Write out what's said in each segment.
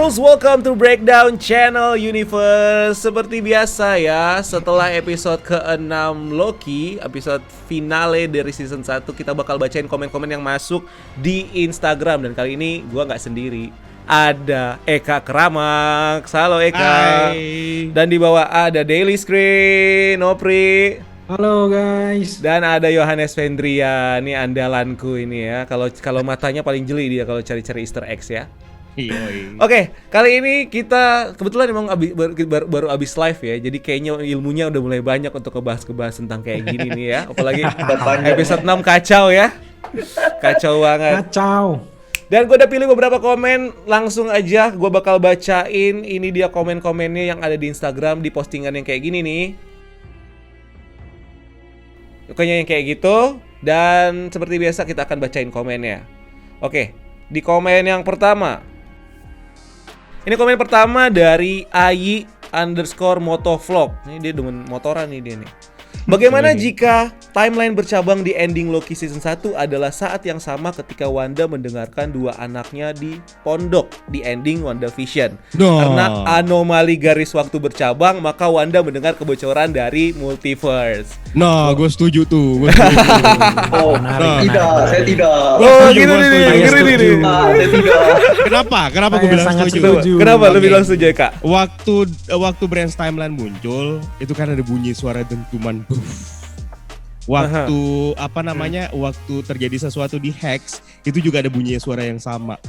Bros, welcome to Breakdown Channel Universe. Seperti biasa ya, setelah episode ke-6 Loki, episode finale dari season 1, kita bakal bacain komen-komen yang masuk di Instagram. Dan kali ini gue gak sendiri, ada Eka Keramak. Halo Eka. Hai. Dan di bawah ada Daily Screen, Nopri. Halo guys. Dan ada Yohanes Vendria, ini andalanku ini ya. Kalau matanya paling jeli dia kalau cari-cari Easter eggs ya. Oke, kali ini kita kebetulan emang baru abis live ya. Jadi kayaknya ilmunya udah mulai banyak untuk ngebahas tentang kayak gini nih ya. Apalagi episode 6 kacau ya. Kacau banget. Kacau. Dan gue udah pilih beberapa komen, langsung aja gue bakal bacain. Ini dia komen-komennya yang ada di Instagram di postingan yang kayak gini nih. Pokoknya yang kayak gitu. Dan seperti biasa kita akan bacain komennya. Oke, di komen yang pertama. Ini komen pertama dari Ayi_motovlog. Ini dia demen motoran nih dia nih. Bagaimana jika timeline bercabang di ending Loki season 1 adalah saat yang sama ketika Wanda mendengarkan dua anaknya di pondok di ending WandaVision? Karena anomali garis waktu bercabang, maka Wanda mendengar kebocoran dari multiverse. Nah, gue setuju tuh. Oh, saya tidak. Oh, gitu nih. Saya tidak. Kenapa gue bilang sangat setuju? Kenapa lu bilang setuju, Kak? Waktu Branch Timeline muncul, itu kan ada bunyi suara dentuman. Waktu waktu terjadi sesuatu di Hex, itu juga ada bunyi suara yang sama.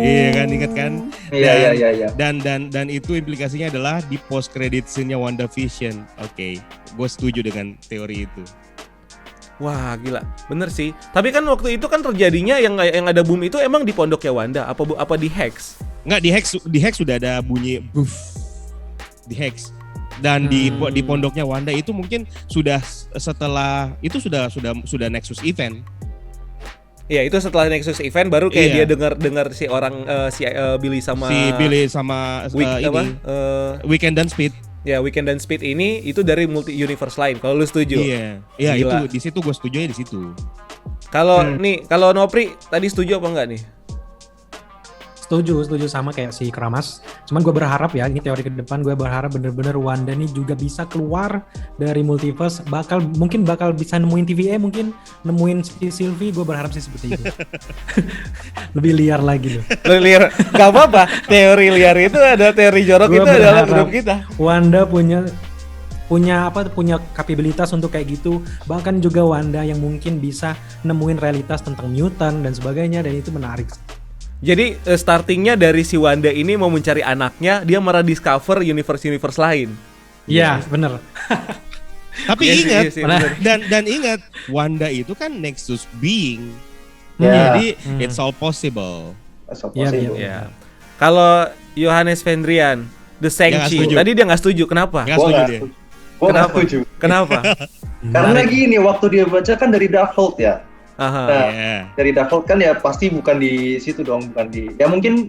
Iya kan, ingat kan? Iya. Dan itu implikasinya adalah di post credit scene-nya WandaVision. Oke, gue setuju dengan teori itu. Wah, gila. Bener sih. Tapi kan waktu itu kan terjadinya yang ada boom itu emang di pondoknya Wanda apa di Hex? Enggak, di Hex sudah ada bunyi buff. Di Hex. Dan di pondoknya Wanda itu mungkin sudah setelah itu sudah Nexus event. Iya, itu setelah Nexus event baru kayak dia dengar si orang Billy sama Weekend dan Speed. Ya, Weekend dan Speed ini itu dari multi universe lain. Kalau lu setuju? Iya, itu di situ gue setuju ya di situ. Kalau kalau Nopri tadi setuju apa enggak nih? Setuju sama kayak si Keramas. Cuman gue berharap ya, ini teori ke depan, gue berharap bener-bener Wanda nih juga bisa keluar dari multiverse, mungkin bakal bisa nemuin TVA, mungkin nemuin si Sylvie. Gue berharap sih seperti itu. Lebih liar lagi loh. Liar, gak apa-apa. Teori liar itu ada teori jorok itu adalah grup kita. Wanda punya kapabilitas untuk kayak gitu. Bahkan juga Wanda yang mungkin bisa nemuin realitas tentang mutant dan sebagainya, dan itu menarik. Jadi startingnya dari si Wanda ini mau mencari anaknya, dia malah discover universe lain. Iya, bener. Tapi ingat, dan ingat, Wanda itu kan Nexus being. Jadi it's all possible. Iya. Kalau Yohanes Vendrian, The Shang-Chi, tadi dia nggak setuju. Kenapa? Nggak setuju dia. Kenapa? Karena gini, waktu dia baca kan dari Darkhold ya. Dari Darkhold kan ya pasti bukan di situ dong, bukan di. Ya mungkin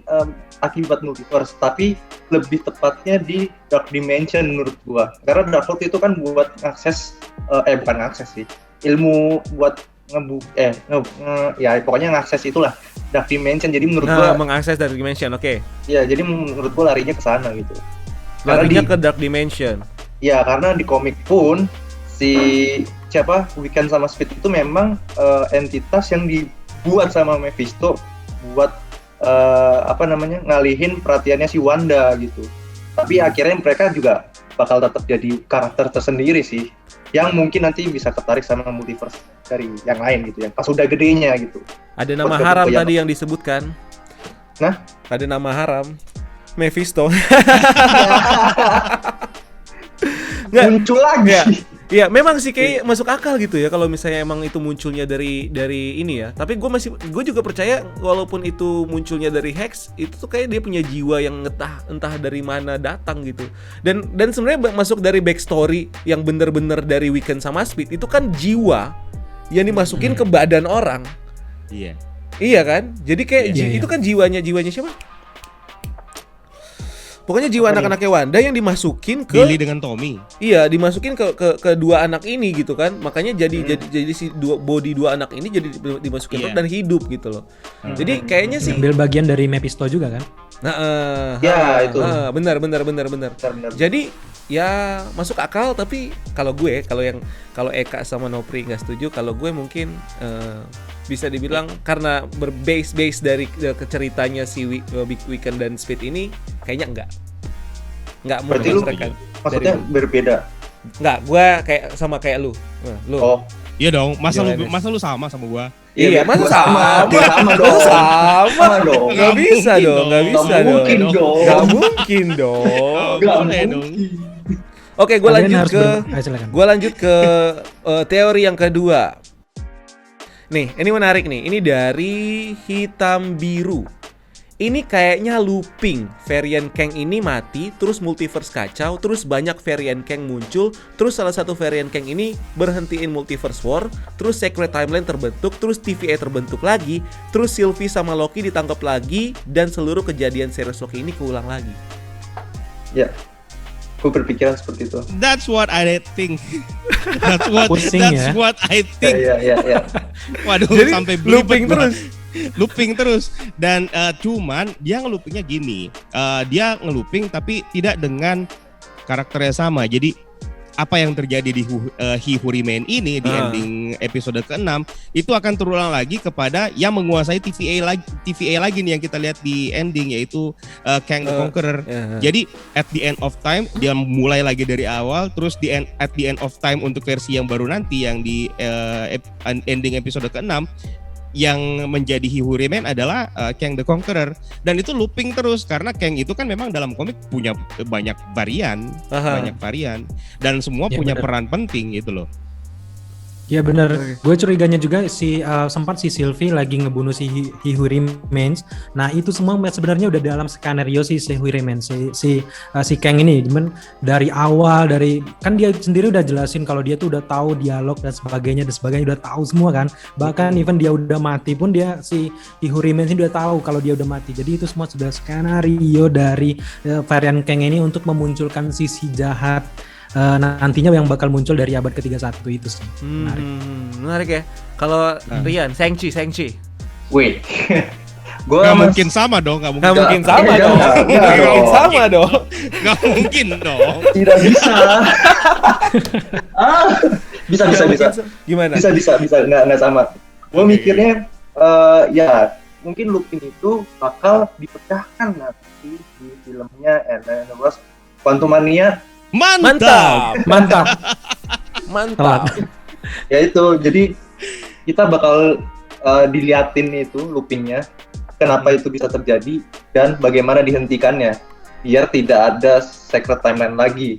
akibat multiverse, tapi lebih tepatnya di Dark Dimension menurut gua. Karena Darkhold itu kan buat akses, bukan akses sih, ilmu buat pokoknya ngakses itulah Dark Dimension. Jadi menurut gua mengakses Dark Dimension, oke. Ya, jadi menurut gua larinya ke sana gitu. Larinya ke Dark Dimension. Ya, karena di komik pun Weekend sama Speed itu memang entitas yang dibuat sama Mephisto buat ngalihin perhatiannya si Wanda gitu. Tapi akhirnya mereka juga bakal tetap jadi karakter tersendiri sih, yang mungkin nanti bisa tertarik sama multiverse dari yang lain gitu, yang pas udah gedenya gitu. Ada nama haram tadi yang disebutkan. Nah, ada nama haram, Mephisto. Muncul lagi. Iya, memang sih kayak masuk akal gitu ya kalau misalnya emang itu munculnya dari ini ya. Tapi gue juga percaya walaupun itu munculnya dari Hex, itu tuh kayak dia punya jiwa yang entah dari mana datang gitu. Dan sebenarnya masuk dari backstory yang bener-bener dari Weekend sama Speed itu kan jiwa yang dimasukin ke badan orang. Iya. Iya kan? Jadi kayak itu kan jiwanya siapa? Pokoknya jiwa anak-anaknya Wanda yang dimasukin ke Billy dengan Tommy. Iya, dimasukin ke dua anak ini gitu kan. Makanya jadi si dua anak ini jadi dimasukin dan hidup gitu loh. Jadi kayaknya sih ambil bagian dari Mephisto juga kan. Itu. Benar. Jadi ya masuk akal, tapi kalau Eka sama Nopri nggak setuju, kalau gue mungkin bisa dibilang karena berbase dari ceritanya si Wiccan dan Speed ini kayaknya nggak berarti lu maksudnya berbeda. Nggak, gue kayak lu. Oh iya dong, masa lu sama gua? Iya, masa sama dong. Nggak bisa dong. Nggak mungkin dong. Oke, gue lanjut ke teori yang kedua. Nih, ini menarik nih. Ini dari Hitam Biru. Ini kayaknya looping. Varian Kang ini mati, terus multiverse kacau, terus banyak varian Kang muncul, terus salah satu varian Kang ini berhentiin multiverse war, terus Secret Timeline terbentuk, terus TVA terbentuk lagi, terus Sylvie sama Loki ditangkap lagi, dan seluruh kejadian series Loki ini keulang lagi. Ya, gue berpikiran seperti itu. That's what I think. That's what I think. Ya. Waduh, jadi sampai looping terus dan cuman dia ngeloopingnya gini, dia ngelooping tapi tidak dengan karakternya sama. Jadi apa yang terjadi di He Who Remain ini di ending episode ke-6 itu akan terulang lagi kepada yang menguasai TVA lagi nih yang kita lihat di ending, yaitu Kang the Conqueror. Jadi at the end of time dia mulai lagi dari awal, terus at the end of time untuk versi yang baru nanti yang di ending episode ke-6 yang menjadi He Who Remain adalah Kang the Conqueror, dan itu looping terus karena Kang itu kan memang dalam komik punya banyak varian dan semua punya peran penting gitu loh. Iya benar. Gue curiganya juga sempat si Sylvie lagi ngebunuh si He Who Remains. Nah itu semua sebenarnya udah dalam skenario si He Who Remains, si Kang ini. Cuman dari awal kan dia sendiri udah jelasin kalau dia tuh udah tahu dialog dan sebagainya udah tahu semua kan. Bahkan even dia udah mati pun dia si He Who Remains ini udah tahu kalau dia udah mati. Jadi itu semua sudah skenario dari varian Kang ini untuk memunculkan sisi jahat nantinya yang bakal muncul dari abad ke-31 itu sih. Menarik ya. Kalau Rian, Shang-Chi. Wait. Gak mungkin sama dong. Gak mungkin sama dong. Tidak bisa. Bisa. Gimana? Bisa. Nggak sama. Gue mikirnya ya mungkin looping itu bakal dipecahkan nanti di filmnya And the Wasp Quantumania. Mantap. Ya itu, jadi kita bakal diliatin itu loopingnya, kenapa itu bisa terjadi dan bagaimana dihentikannya, biar tidak ada Secret Timeline lagi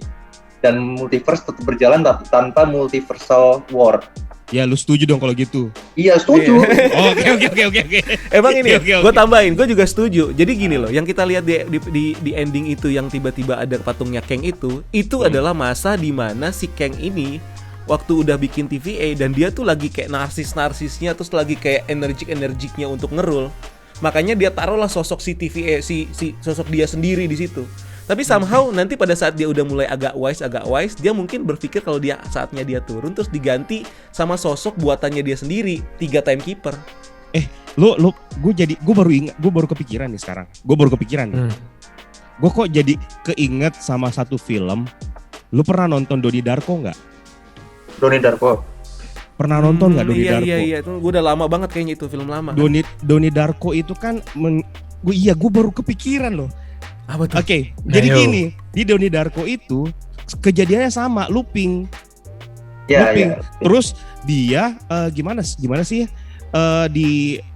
dan multiverse tetap berjalan tanpa multiversal war. Ya lu setuju dong kalau gitu? Iya setuju. Oke. Emang ini gue tambahin, gue juga setuju. Jadi gini loh, yang kita lihat di ending itu yang tiba-tiba ada patungnya Kang itu adalah masa di mana si Kang ini waktu udah bikin TVA dan dia tuh lagi kayak narsisnya, terus lagi kayak energiknya untuk ngerul. Makanya dia taruhlah sosok si TVA, si sosok dia sendiri di situ. Tapi somehow nanti pada saat dia udah mulai agak wise, dia mungkin berpikir kalau saatnya dia turun terus diganti sama sosok buatannya dia sendiri, 3 timekeeper. Gue baru kepikiran nih sekarang. Gue kok jadi keinget sama satu film. Lu pernah nonton Donnie Darko nggak? Donnie Darko. Pernah nonton nggak Donnie Darko? Iya, itu gue udah lama banget kayaknya itu film lama. Donnie Darko itu kan, gue baru kepikiran loh. Oke, jadi gini, di Donnie Darko itu kejadiannya sama, looping. Ya. Terus dia gimana sih?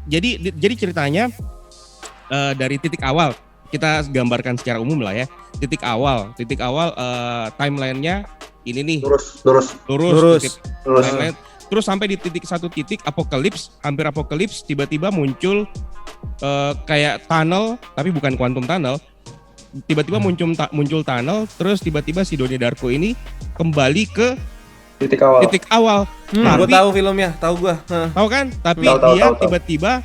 Jadi ceritanya dari titik awal kita gambarkan secara umum lah ya. Titik awal timelinenya ini nih. Lurus. Timeline. Terus sampai di satu titik hampir apokalips, tiba-tiba muncul kayak tunnel, tapi bukan quantum tunnel. Tiba-tiba muncul tunnel, terus tiba-tiba si Donnie Darko ini kembali ke titik awal. Gue tahu filmnya, tahu gue. Tahu kan? Tapi tiba-tiba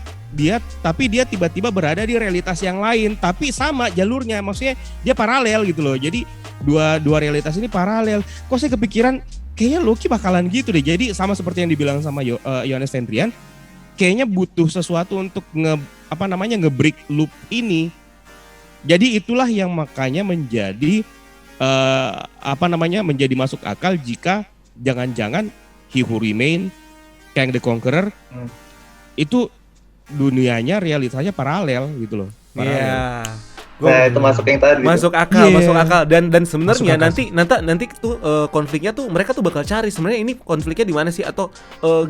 tapi dia tiba-tiba berada di realitas yang lain, tapi sama jalurnya, maksudnya dia paralel gitu loh. Jadi dua realitas ini paralel. Kok saya kepikiran kayaknya Loki bakalan gitu deh. Jadi sama seperti yang dibilang sama Yohanes Tendrian, kayaknya butuh sesuatu untuk nge-break loop ini. Jadi itulah yang makanya menjadi menjadi masuk akal jika jangan-jangan He Who Remain, Kang the Conqueror itu dunianya realitanya paralel gitu loh. Iya. Nah, itu masuk yang tadi. Masuk akal. Dan sebenarnya nanti tuh konfliknya tuh mereka tuh bakal cari sebenarnya ini konfliknya di mana sih, atau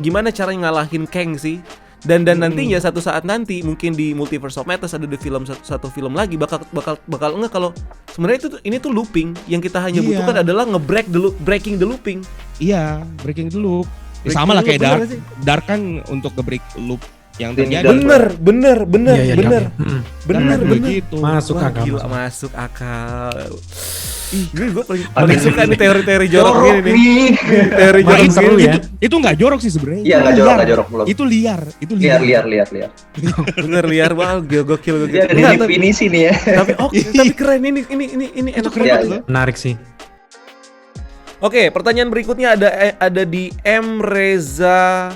gimana cara ngalahin Kang sih. Dan nantinya satu saat nanti mungkin di Multiverse of Madness ada di satu film lagi bakal enggak kalau sebenarnya ini tuh looping, yang kita hanya butuhkan adalah breaking the looping. Iya, breaking the loop. Sama lah kayak Dark kan untuk nge-break loop yang terjadi. Bener. Gitu. Masuk akal. Gila, masuk akal. Gue paling suka nih teori-teori jorok gini nih. Teori jorok seru ya. Itu nggak jorok sih sebenarnya. Iya, nggak jorok belum. Itu liar. Liar. Bener liar banget, gokil. Iya, ada definisi nih ya. Tapi keren ini enak banget loh. Menarik sih. Oke, pertanyaan berikutnya ada di M Reza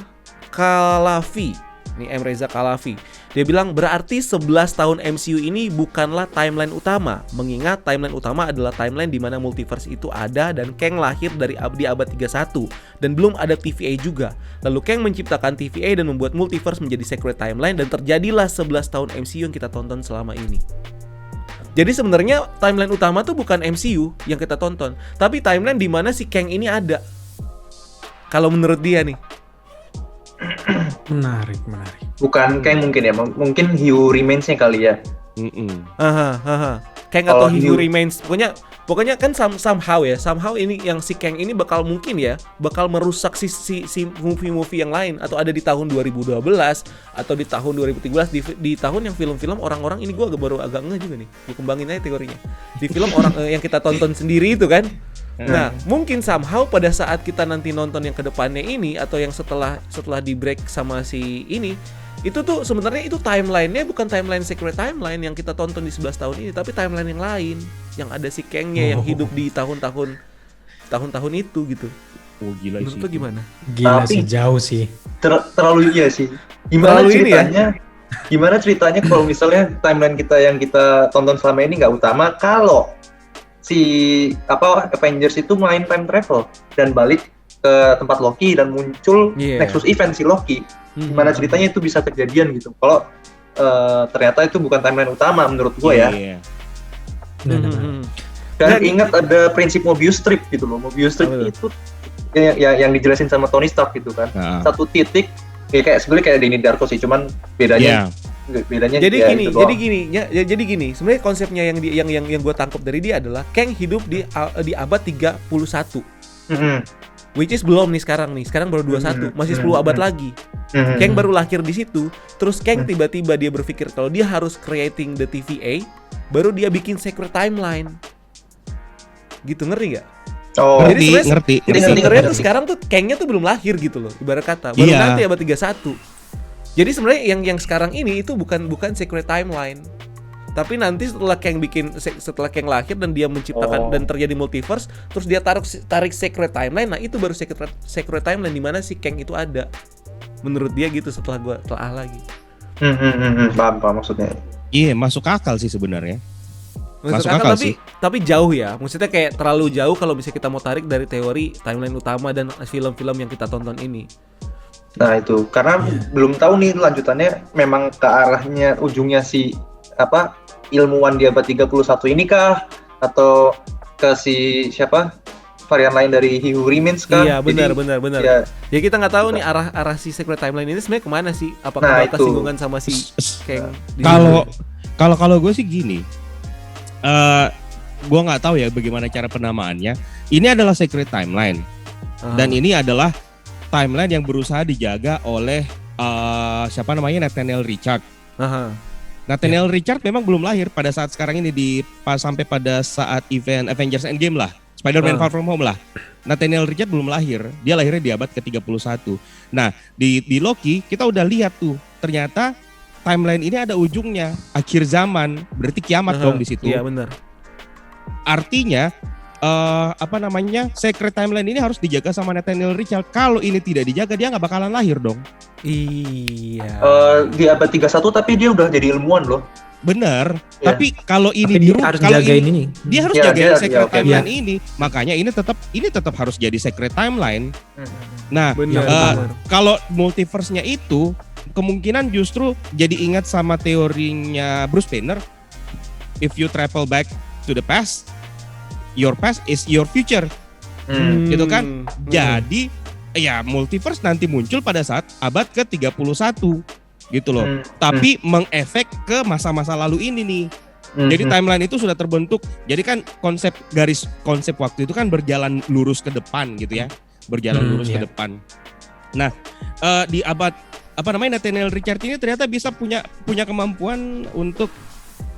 Kalafi. Ini M Reza Kalafi. Dia bilang berarti 11 tahun MCU ini bukanlah timeline utama, mengingat timeline utama adalah timeline di mana multiverse itu ada dan Kang lahir di abad 31 dan belum ada TVA juga. Lalu Kang menciptakan TVA dan membuat multiverse menjadi secret timeline dan terjadilah 11 tahun MCU yang kita tonton selama ini. Jadi sebenarnya timeline utama tuh bukan MCU yang kita tonton, tapi timeline di mana si Kang ini ada. Kalau menurut dia nih. Menarik. Bukan Kang mungkin ya, mungkin He Who Remains-nya kali ya. Kang atau He Who Remains. Pokoknya kan somehow ini yang si Kang ini bakal merusak si movie-movie yang lain, atau ada di tahun 2012 atau di tahun 2013 di tahun yang film-film orang-orang ini gue baru agak ngeh juga nih. Gue kembangin aja teorinya. Di film orang yang kita tonton sendiri itu kan. Nah, mungkin somehow pada saat kita nanti nonton yang kedepannya ini atau yang setelah di break sama si ini, itu tuh sebenarnya itu timeline-nya bukan timeline secret timeline yang kita tonton di 11 tahun ini, tapi timeline yang lain yang ada si Kang-nya yang hidup di tahun-tahun itu gitu. Oh gila sih. Menurut lu gimana? Gila sih, jauh sih. Terlalu iya sih. Gimana ceritanya kalau misalnya timeline kita yang kita tonton selama ini nggak utama, kalau si Avengers itu main time travel dan balik ke tempat Loki dan muncul Nexus Event si Loki. Gimana ceritanya itu bisa kejadian gitu. Kalau ternyata itu bukan timeline utama menurut gue ya. Dan ingat ada prinsip Mobius strip gitu loh. Mobius strip itu yang dijelasin sama Tony Stark gitu kan. Satu titik kayak sebenarnya kayak Danny Darko sih, cuman bedanya jadi gini. Sebenarnya konsepnya yang gue tangkap dari dia adalah Kang hidup di abad 31. Which is belum nih sekarang baru 21, masih 10 abad lagi. Kang baru lahir di situ, terus Kang tiba-tiba dia berpikir kalau dia harus creating the TVA, baru dia bikin secret timeline. Gitu, ngerti gak? Oh, ngerti. Jadi sebenarnya tuh sekarang tuh Kang-nya tuh belum lahir gitu loh, ibarat kata. Baru nanti abad 31. Jadi sebenarnya yang sekarang ini itu bukan secret timeline. Tapi nanti setelah Kang lahir dan dia menciptakan dan terjadi multiverse, terus dia tarik secret timeline, nah itu baru secret timeline di mana si Kang itu ada. Menurut dia gitu setelah gue telah lagi. Paham maksudnya. Iya, masuk akal sih sebenarnya. Masuk akal tapi jauh ya. Maksudnya kayak terlalu jauh kalau bisa kita mau tarik dari teori timeline utama dan film-film yang kita tonton ini. Nah itu, karena belum tahu nih lanjutannya memang ke arahnya ujungnya si ilmuwan di abad 31 ini kah? Atau ke si varian lain dari He Who Remains kah? Iya benar. Ya kita nggak tahu nih arah si secret timeline ini sebenarnya kemana sih? Apakah bakal singgungan sama si Kang? Kalau gue sih gini, gue nggak tahu ya bagaimana cara penamaannya. Ini adalah secret timeline dan ini adalah timeline yang berusaha dijaga oleh Nathaniel Richard. Nathaniel Richard memang belum lahir pada saat sekarang ini sampai pada saat event Avengers Endgame lah, Spider-Man Far From Home lah. Nathaniel Richard belum lahir, dia lahirnya di abad ke-31. Nah, di Loki kita udah lihat tuh, ternyata timeline ini ada ujungnya, akhir zaman, berarti kiamat dong di situ. Iya benar. Artinya Secret Timeline ini harus dijaga sama Nathaniel Richard. Kalau ini tidak dijaga, dia nggak bakalan lahir dong. Iya. Di abad 31 tapi dia udah jadi ilmuwan loh. Bener. Ya. Tapi kalau ini Tapi dia harus jagain ini. Dia harus Ya, jagain Secret oke. Timeline ini. Makanya ini tetap harus jadi Secret Timeline. Nah, Benar. kalau multiverse-nya itu kemungkinan justru jadi ingat sama teorinya Bruce Banner. If you travel back to the past, your past is your future. Gitu kan? Jadi ya multiverse nanti muncul pada saat abad ke-31 gitu loh. Tapi mengefek ke masa-masa lalu ini nih. Jadi timeline itu sudah terbentuk. Jadi kan konsep waktu itu kan berjalan lurus ke depan gitu ya. Berjalan lurus ke depan. Nah, di abad Nathaniel Richard ini ternyata bisa punya kemampuan untuk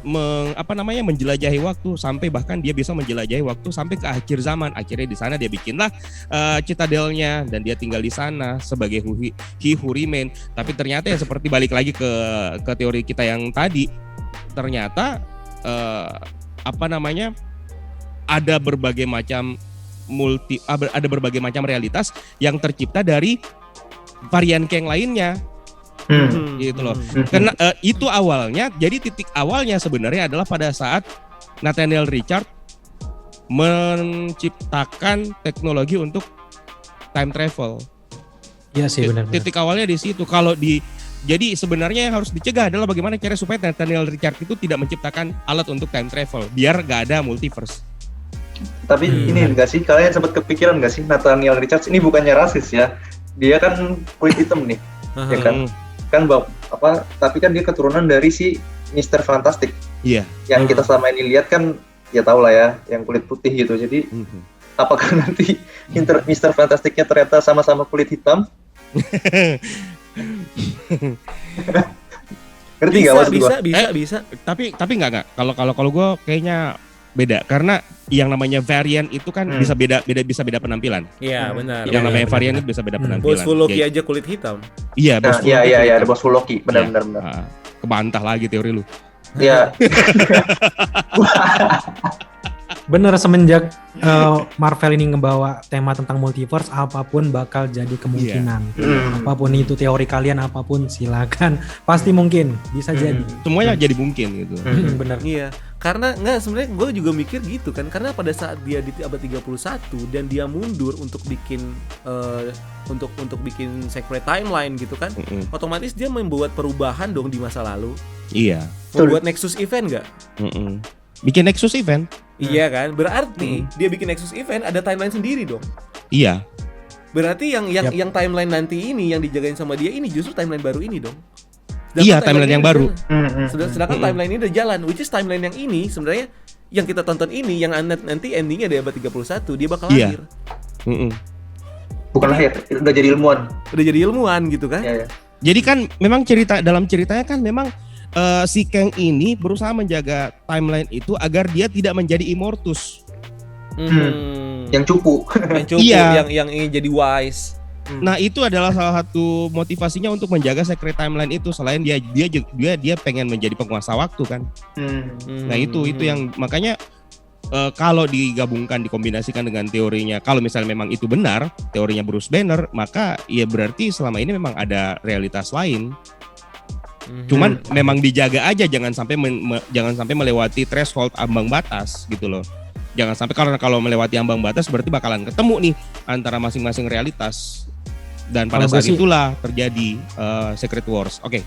menjelajahi waktu, sampai bahkan dia bisa menjelajahi waktu sampai ke akhir zaman. Akhirnya di sana dia bikinlah Citadelnya dan dia tinggal di sana sebagai He Who Remain. Tapi ternyata ya seperti balik lagi ke teori kita yang tadi, ternyata ada berbagai macam realitas yang tercipta dari varian Kang lainnya. Gitu loh. Karena itu awalnya, jadi titik awalnya sebenarnya adalah pada saat Nathaniel Richard menciptakan teknologi untuk time travel. Iya sih benar. Titik awalnya di situ. Jadi sebenarnya yang harus dicegah adalah bagaimana cara supaya Nathaniel Richard itu tidak menciptakan alat untuk time travel biar gak ada multiverse. Tapi ini enggak sih, kalian sempat kepikiran enggak sih Nathaniel Richards ini bukannya rasis ya? Dia kan kulit hitam nih. Ya kan? Tapi kan dia keturunan dari si Mr. Fantastic. Iya. Yang kita selama ini lihat kan ya tau lah ya, yang kulit putih gitu. Jadi apakah nanti Mr. Fantastic-nya ternyata sama-sama kulit hitam? Ngerti nggak maksud gua? Bisa. Tapi enggak. Kalau gue kayaknya beda, karena yang namanya varian itu kan bisa beda penampilan. Iya benar. Yang namanya varian itu bisa beda penampilan. Bos Loki aja kulit hitam. Iya, Bos Loki. Iya, ada Bos Loki, benar. Kebantah lagi teori lu. Iya. Bener, semenjak Marvel ini ngebawa tema tentang multiverse, apapun bakal jadi kemungkinan. Apapun itu teori kalian, apapun silakan. Pasti mungkin, bisa jadi. Semuanya jadi mungkin gitu. Bener. Iya. Karena sebenarnya gue juga mikir gitu kan. Karena pada saat dia di abad 31 dan dia mundur untuk bikin untuk bikin Secret Timeline gitu kan. Otomatis dia membuat perubahan dong di masa lalu. Iya. Membuat Nexus Event enggak? Bikin Nexus Event. Iya kan? Berarti dia bikin Nexus Event ada timeline sendiri dong. Iya. Berarti yang timeline nanti ini yang dijagain sama dia ini justru timeline baru ini dong. Iya, timeline yang baru. Sedangkan timeline ini udah jalan, which is timeline yang ini sebenarnya yang kita tonton ini yang nanti endingnya di abad 31 dia bakal lahir. Bukan lahir, udah jadi ilmuwan. Udah jadi ilmuwan gitu kan? Iya. Jadi kan memang dalam ceritanya kan memang si Kang ini berusaha menjaga timeline itu agar dia tidak menjadi immortus. Yang cupu. Iya. Yang ingin jadi wise. Nah, itu adalah salah satu motivasinya untuk menjaga Secret Timeline itu, selain dia pengen menjadi penguasa waktu kan. Nah, itu yang makanya kalau digabungkan, dikombinasikan dengan teorinya, kalau misalnya memang itu benar teorinya Bruce Banner, maka ya berarti selama ini memang ada realitas lain. Cuman memang dijaga aja, jangan sampai melewati threshold, ambang batas gitu loh. Jangan sampai, karena kalau melewati ambang batas berarti bakalan ketemu nih antara masing-masing realitas. Dan pada saat itulah terjadi Secret Wars. Oke.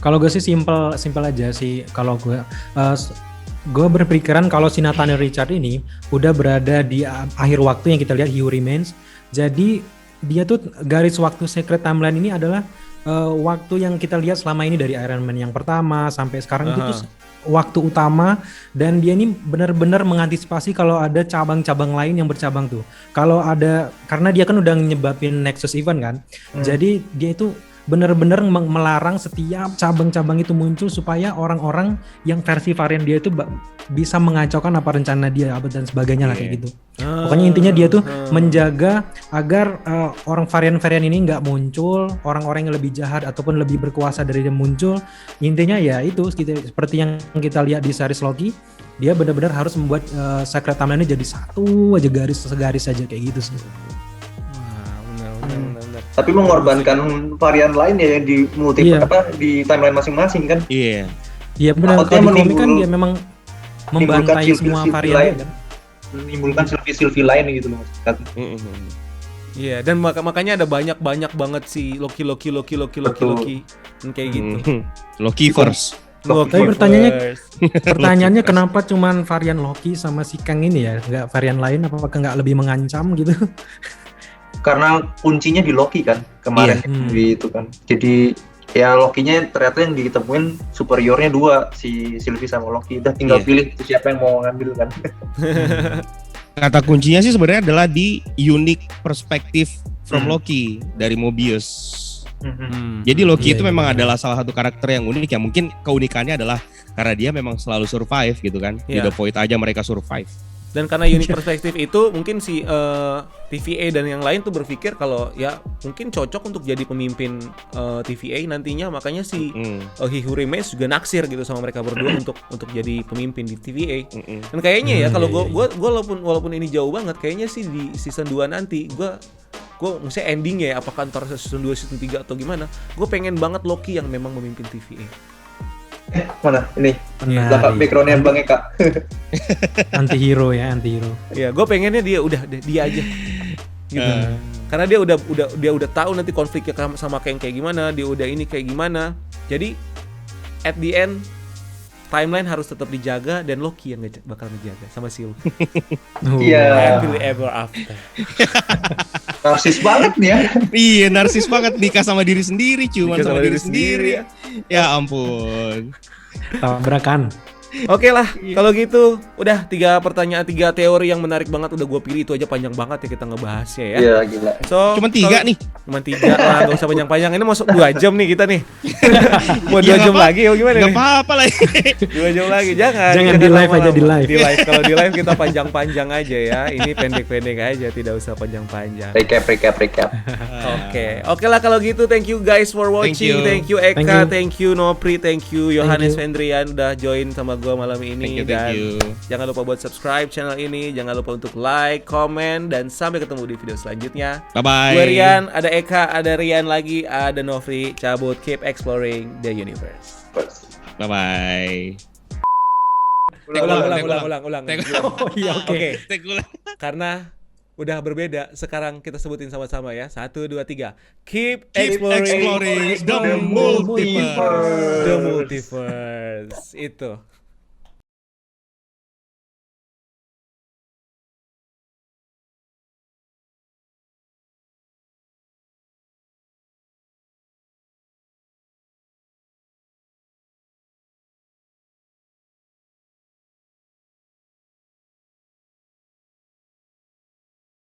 Kalau gue sih simple aja sih. Kalau gue berpikiran kalau si Nathaniel Richard ini udah berada di akhir waktu yang kita lihat, He Who Remains. Jadi dia tuh garis waktu Secret Timeline ini adalah waktu yang kita lihat selama ini dari Iron Man yang pertama sampai sekarang itu tuh waktu utama, dan dia ini benar-benar mengantisipasi kalau ada cabang-cabang lain yang bercabang tuh. Kalau ada, karena dia kan udah nyebabin Nexus Event kan. Jadi dia itu benar-benar melarang setiap cabang-cabang itu muncul supaya orang-orang yang versi varian dia itu bisa mengacaukan apa rencana dia dan sebagainya lah kayak gitu. Pokoknya intinya dia tuh menjaga agar orang varian-varian ini nggak muncul, orang-orang yang lebih jahat ataupun lebih berkuasa dari dia muncul. Intinya ya itu seperti yang kita lihat di series Loki, dia benar-benar harus membuat Secret Timeline ini jadi satu aja segaris aja kayak gitu sih. Benar. Tapi mengorbankan varian lain ya yang di di timeline masing-masing kan? Iya. Iya benar. Kalau di komik kan dia memang membantai semua varian kan. Menimbulkan Sylvie lain gitu loh. Iya, dan makanya ada banyak banget si Loki kayak gitu. Lokiverse. Tapi pertanyaannya kenapa cuman varian Loki sama si Kang ini ya, nggak varian lain? Apakah nggak lebih mengancam gitu? Karena kuncinya di Loki kan kemarin gitu kan. Jadi ya Loki-nya ternyata yang ditemuin superiornya 2, si Sylvie sama Loki. Udah tinggal pilih siapa yang mau ngambil kan. Kata kuncinya sih sebenarnya adalah di unique perspective from Loki dari Mobius. Jadi Loki itu memang adalah salah satu karakter yang unik, yang mungkin keunikannya adalah karena dia memang selalu survive gitu kan. Di The Void aja mereka survive. Dan karena unique perspektif itu mungkin si TVA dan yang lain tuh berpikir kalau ya mungkin cocok untuk jadi pemimpin TVA nantinya, makanya si He Who Remains juga naksir gitu sama mereka berdua untuk jadi pemimpin di TVA. Dan kayaknya ya kalau gue walaupun ini jauh banget, kayaknya sih di season 2 nanti gue maksudnya ending ya, apakah antara season 2 season 3 atau gimana, gue pengen banget Loki yang memang memimpin TVA. Mana ini belakang backgroundnya Bang Eka. Antihero. Ya gue pengennya dia aja gitu. Karena dia udah tahu nanti konfliknya sama kayak gimana, dia udah ini kayak gimana. Jadi at the end timeline harus tetap dijaga dan Loki yang bakal menjaga sama Sylvie. Iya. Happily ever after. Narsis banget nih ya. Iya, narsis banget, nikah sama diri sendiri, cuma sama diri sendiri. Ya ampun. Tabrakan. Oke lah, kalau gitu udah 3 teori yang menarik banget udah gue pilih, itu aja panjang banget ya kita ngebahasnya ya. Iya, gila. So, Cuma 3 nih. Cuma 3 lah, gak usah panjang-panjang. Ini masuk 2 jam nih kita nih. Mau 2 jam lagi, gimana nih? Gak apa-apa lah. 2 jam lagi, jangan di live aja di live. Kalau di live kita panjang-panjang aja ya. Ini pendek-pendek aja, tidak usah panjang-panjang. Recap. Oke lah kalau gitu, thank you guys for watching. Thank you Eka, thank you Nopri, thank you Yohanes Vendrian udah join sama gue malam ini. Thank you. Jangan lupa buat subscribe channel ini, jangan lupa untuk like, comment, dan sampai ketemu di video selanjutnya. Bye-bye. Gue Rian, ada Eka, ada Rian lagi, ada Nofri. Cabut, keep exploring the universe. Bye-bye. Ulang. Oh iya, oke. Karena udah berbeda, sekarang kita sebutin sama-sama ya. 1, 2, 3. Keep exploring the multiverse. The multiverse. Itu.